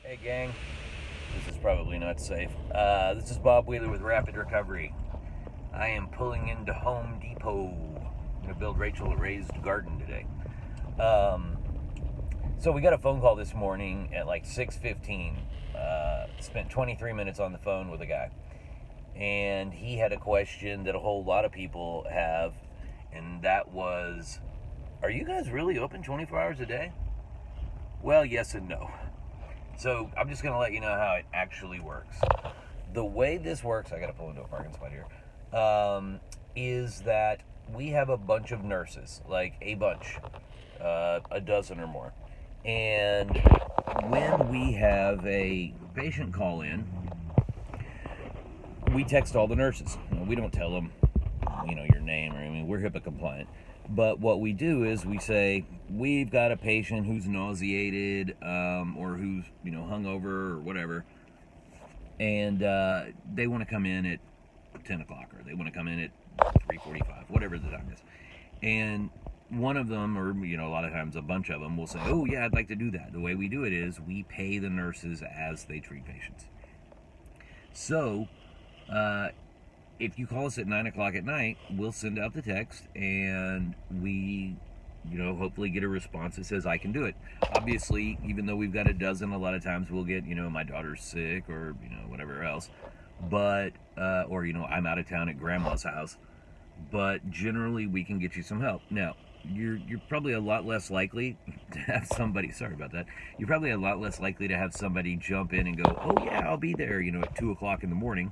Hey gang, this is probably not safe. This is Bob Wheeler with Rapid Recovery. I am pulling into Home Depot. I'm going to build Rachel a raised garden today. So we got a phone call this morning at like 6:15. Spent 23 minutes on the phone with a guy. And he had a question that a whole lot of people have, and that was, are you guys really open 24 hours a day? Well, yes and no. So I'm just going to let you know how it actually works. The way this works, I got to pull into a parking spot here, is that we have a bunch of nurses, like a bunch, a dozen or more. And when we have a patient call in, we text all the nurses. We don't tell them, your name, or we're HIPAA compliant. But what we do is we say, we've got a patient who's nauseated, or who's, hungover or whatever, and they want to come in at 10 o'clock, or they want to come in at 3:45, whatever the time is. And one of them, or, a lot of times a bunch of them, will say, oh, yeah, I'd like to do that. The way we do it is we pay the nurses as they treat patients. So, if you call us at 9 o'clock at night, we'll send out the text, and we, hopefully get a response that says, I can do it. Obviously, even though we've got a dozen, a lot of times we'll get, my daughter's sick, or, whatever else. But, or, I'm out of town at grandma's house. But generally, we can get you some help. Now, you're probably a lot less likely to have somebody, sorry about that, you're probably a lot less likely to have somebody jump in and go, oh yeah, I'll be there, at 2 o'clock in the morning.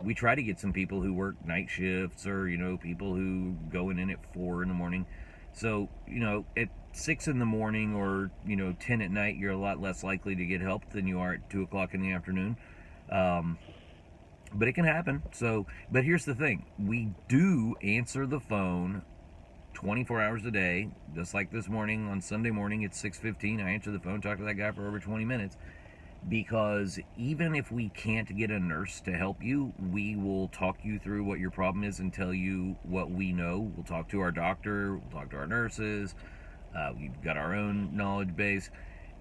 We try to get some people who work night shifts, or, people who go in at 4 in the morning. So, at 6 in the morning, or, 10 at night, you're a lot less likely to get help than you are at 2 o'clock in the afternoon. But it can happen. So, but here's the thing. We do answer the phone 24 hours a day. Just like this morning, on Sunday morning at 6:15, I answered the phone, talked to that guy for over 20 minutes. Because even if we can't get a nurse to help you, we will talk you through what your problem is and tell you what we know. We'll talk to our doctor, we'll talk to our nurses, we've got our own knowledge base,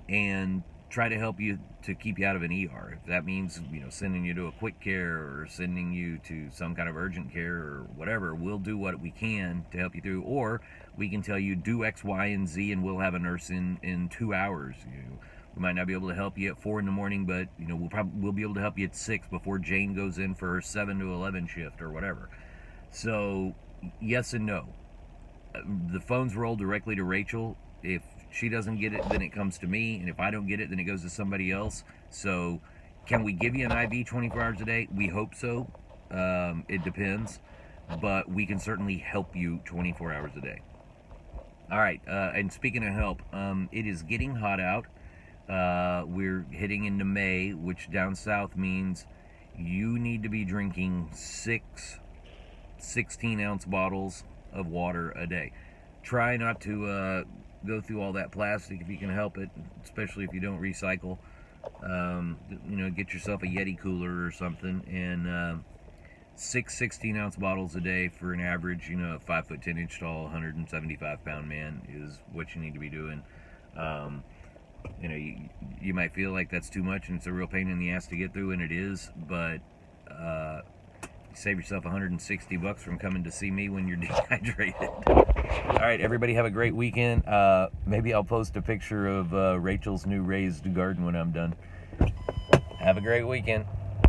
and try to help you to keep you out of an ER. If that means, sending you to a quick care, or sending you to some kind of urgent care, or whatever, we'll do what we can to help you through. Or we can tell you, do X, Y, and Z, and we'll have a nurse in 2 hours. We might not be able to help you at 4 in the morning, but we'll be able to help you at 6 before Jane goes in for her 7 to 11 shift, or whatever. So yes and no. The phones roll directly to Rachel. If she doesn't get it, then it comes to me, and if I don't get it, then it goes to somebody else. So can we give you an IV 24 hours a day? We hope so. It depends, but we can certainly help you 24 hours a day. All right, and speaking of help, it is getting hot out. We're heading into May, which down south means you need to be drinking 6 16-ounce bottles of water a day. Try not to go through all that plastic if you can help it, especially if you don't recycle. Get yourself a Yeti cooler or something, and 6 16-ounce bottles a day for an average, 5 foot 10 inch tall, 175 pound man is what you need to be doing. You might feel like that's too much and it's a real pain in the ass to get through, and it is, but save yourself $160 from coming to see me when you're dehydrated. All right, everybody have a great weekend. Maybe I'll post a picture of Rachel's new raised garden when I'm done. Have a great weekend.